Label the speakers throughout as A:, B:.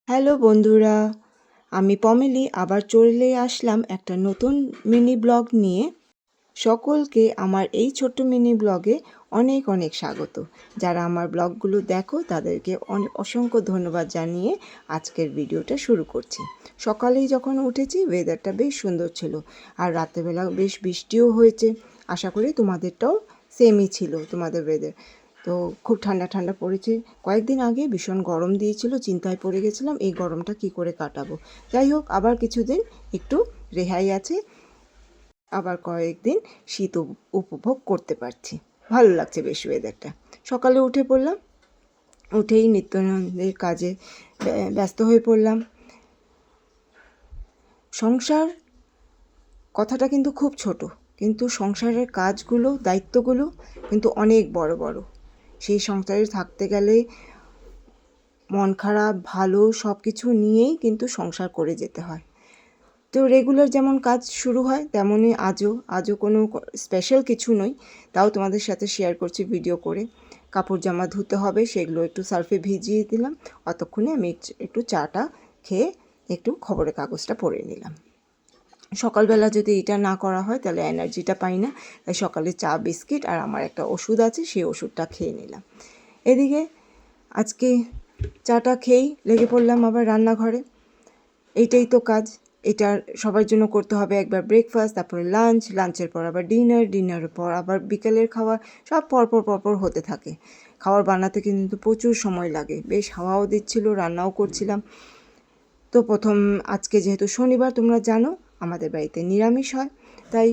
A: Hello বন্ধুরা, আমি পমেলি আবার চলে আসলাম একটা নতুন মিনি ব্লগ নিয়ে। সকলকে আমার এই ছোট্ট মিনি ব্লগে অনেক অনেক স্বাগত। যারা আমার ব্লগগুলো দেখো তাদেরকে অসংখ্য ধন্যবাদ জানিয়ে আজকের ভিডিওটা শুরু করছি। সকালেই যখন উঠেছি ওয়েদারটা বেশ সুন্দর ছিল, আর রাত্রেবেলা বেশ বৃষ্টিও হয়েছে। আশা করি তোমাদেরটাও সেমই ছিল, তোমাদের ওয়েদার। তো খুব ঠান্ডা ঠান্ডা পড়েছে। কয়েকদিন আগে ভীষণ গরম দিয়েছিল, চিন্তায় পড়ে গেছিলাম এই গরমটা কি করে কাটাবো। যাই হোক, আবার কিছুদিন একটু রেহাই আছে, আবার কয়েকদিন শীত উপভোগ করতে পারছি। ভালো লাগছে বেশ ওয়েদারটা। সকালে উঠে পড়লাম, উঠেই নিত্যনন্দের কাজে ব্যস্ত হয়ে পড়লাম। সংসার কথাটা কিন্তু খুব ছোট, কিন্তু সংসারের কাজগুলো, দায়িত্বগুলো কিন্তু অনেক বড় বড়। সেই সংসারে থাকতে গেলে মন খারাপ ভালো সব কিছু নিয়েই কিন্তু সংসার করে যেতে হয়। তো রেগুলার যেমন কাজ শুরু হয় তেমনই আজও কোনো স্পেশাল কিছু নয়, তাও তোমাদের সাথে শেয়ার করছি ভিডিও করে। কাপড় জামা ধুতে হবে, সেগুলো একটু সার্ফে ভিজিয়ে দিলাম। অতক্ষণে আমি একটু চাটা খেয়ে একটু খবরের কাগজটা পড়ে নিলাম। সকালবেলা যদি এটা না করা হয় তাহলে এনার্জিটা পাই না, তাই সকালে চা বিস্কিট আর আমার একটা ওষুধ আছে, সেই ওষুধটা খেয়ে নিলাম। এদিকে আজকে চাটা খেয়েই লেগে পড়লাম আবার রান্নাঘরে। এইটাই তো কাজ, এটা সবার জন্য করতে হবে। একবার ব্রেকফাস্ট, তারপরে লাঞ্চের পর আবার ডিনারের পর আবার বিকেলের খাওয়া, সব পরপর হতে থাকে। খাবার বানাতে কিন্তু প্রচুর সময় লাগে। বেশ হাওয়াও দিচ্ছিল, রান্নাও করছিলাম। তো আজকে যেহেতু শনিবার, তোমরা জানো আমাদের বাড়িতে নিরামিষ হয়, তাই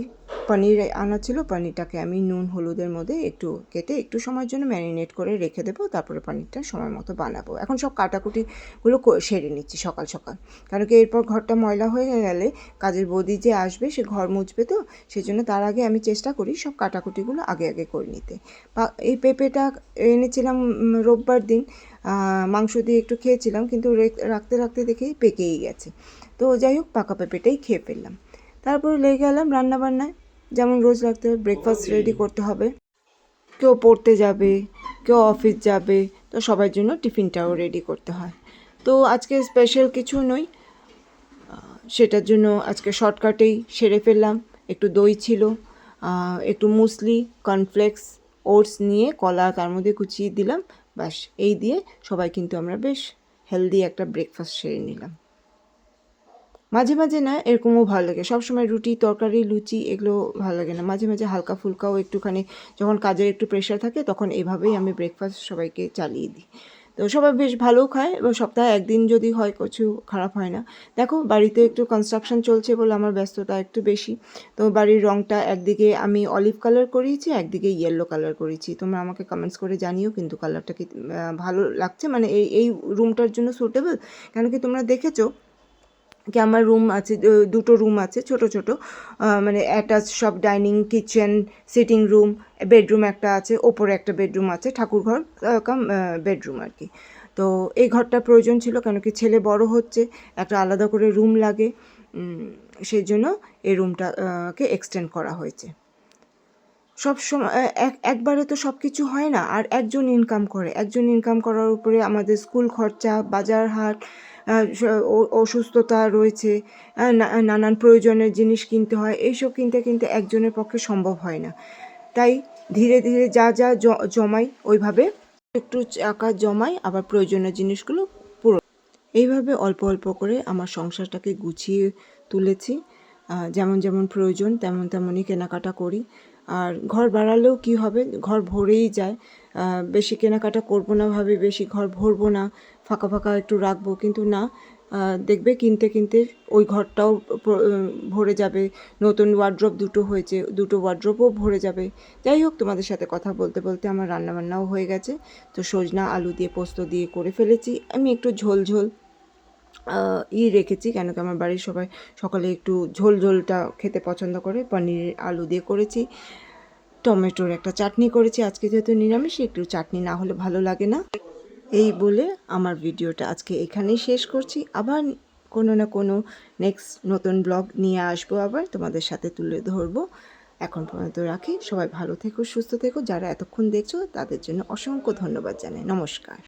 A: পনির আনা ছিল। পনিরটাকে আমি নুন হলুদের মধ্যে একটু কেটে একটু সময়ের জন্য ম্যারিনেট করে রেখে দেবো, তারপরে পনিরটা সময় মতো বানাবো। এখন সব কাটাকুটিগুলো সেরে নিচ্ছি সকাল সকাল, কারণ কি এরপর ঘরটা ময়লা হয়ে গেলে কাজের বৌদি যে আসবে সে ঘর মুছবে, তো সেই জন্য তার আগে আমি চেষ্টা করি সব কাটাকুটিগুলো আগে করে নিতে। এই পেঁপেটা এনেছিলাম রোববার দিন, মাংস দিয়ে একটু খেয়েছিলাম, কিন্তু রাখতে দেখি পেকেই গেছে। তো যাই হোক, পাকা পেঁপেটাই খেয়ে ফেললাম। তারপরে লেগে গেলাম রান্নাবান্নায়। যেমন রোজ রাখতে হবে, ব্রেকফাস্ট রেডি করতে হবে। কেউ পড়তে যাবে, কেউ অফিস যাবে, তো সবার জন্য টিফিনটাও রেডি করতে হয়। তো আজকে স্পেশাল কিছু নয়, সেটার জন্য আজকে শর্টকাটেই সেরে ফেললাম। একটু দই ছিল, একটু মুসলি, কর্নফ্লেক্স, ওটস নিয়ে কলা তার মধ্যে কুচিয়ে দিলাম, ব্যাস এই দিয়ে সবাই কিন্তু আমরা বেশ হেলদি একটা ব্রেকফাস্ট সেরে নিলাম। মাঝে মাঝে না এরকমও ভালো লাগে, সবসময় রুটি তরকারি লুচি এগুলো ভালো লাগে না। মাঝে মাঝে হালকা ফুলকাও একটুখানি, যখন কাজের একটু প্রেশার থাকে তখন এভাবেই আমি ব্রেকফাস্ট সবাইকে চালিয়ে দিই। তো সবাই বেশ ভালোও খায়, এবং সপ্তাহে একদিন যদি হয় কিছু খারাপ হয় না। দেখো বাড়িতে একটু কনস্ট্রাকশন চলছে বলে আমার ব্যস্ততা একটু বেশি। তো বাড়ির রঙটা একদিকে আমি অলিভ কালার করিয়েছি, একদিকে ইয়েলো কালার করেছি। তোমরা আমাকে কমেন্টস করে জানিও কিন্তু কালারটা কি ভালো লাগছে, মানে এই রুমটার জন্য সুটেবল। কেন কি তোমরা দেখেছো কি আমার রুম আছে, দুটো রুম আছে ছোট ছোট, মানে অ্যাটাচ সব, dining kitchen sitting room, bedroom একটা আছে, ওপরে একটা বেডরুম আছে, ঠাকুরঘর কাম বেডরুম আর কি। তো এই ঘরটা প্রয়োজন ছিল, কেন কি ছেলে বড় হচ্ছে, একটা আলাদা করে রুম লাগে, সেই জন্য এই রুমটাকে এক্সটেন্ড করা হয়েছে। সব সময় একবারে তো সব কিছু হয় না, আর একজন ইনকাম করার উপরে আমাদের স্কুল খরচা, বাজার হাট, অসুস্থতা রয়েছে, নানান প্রয়োজনের জিনিস কিনতে হয়। এইসব কিনতে একজনের পক্ষে সম্ভব হয় না। তাই ধীরে ধীরে যা জমাই, ওইভাবে একটু টাকা জমাই, আবার প্রয়োজনীয় জিনিসগুলো পুরো এইভাবে অল্প করে আমার সংসারটাকে গুছিয়ে তুলেছি। যেমন প্রয়োজন তেমনই কেনাকাটা করি। আর ঘর বাড়ালেও কি হবে, ঘর ভরেই যায়। বেশি কেনাকাটা করবো না ভাবে, বেশি ঘর ভরবো না, ফাঁকা একটু রাখবো, কিন্তু না, দেখবে কিনতে ওই ঘরটাও ভরে যাবে। নতুন ওয়ার্ড্রপ দুটো হয়েছে, দুটো ওয়ার্ড্রপও ভরে যাবে। যাই হোক, তোমাদের সাথে কথা বলতে আমার রান্নাবান্নাও হয়ে গেছে। তো সজনা আলু দিয়ে পোস্ত দিয়ে করে ফেলেছি। আমি একটু ঝোল রেখেছি, কেন কি আমার বাড়ির সবাই সকালে একটু ঝোলটা খেতে পছন্দ করে। পনির আলু দিয়ে করেছি, টমেটোর একটা চাটনি করেছি। আজকে যেহেতু নিরামিষ, একটু চাটনি না হলে ভালো লাগে না। এই বলে আমার ভিডিওটা আজকে এখানেই শেষ করছি। আবার কোনো না কোনো নেক্সট নতুন ব্লগ নিয়ে আসবো, আবার তোমাদের সাথে তুলে ধরবো। এখন পর্যন্ত রাখি, সবাই ভালো থেকো, সুস্থ থেকো। যারা এতক্ষণ দেখছো তাদের জন্য অসংখ্য ধন্যবাদ জানাই। নমস্কার।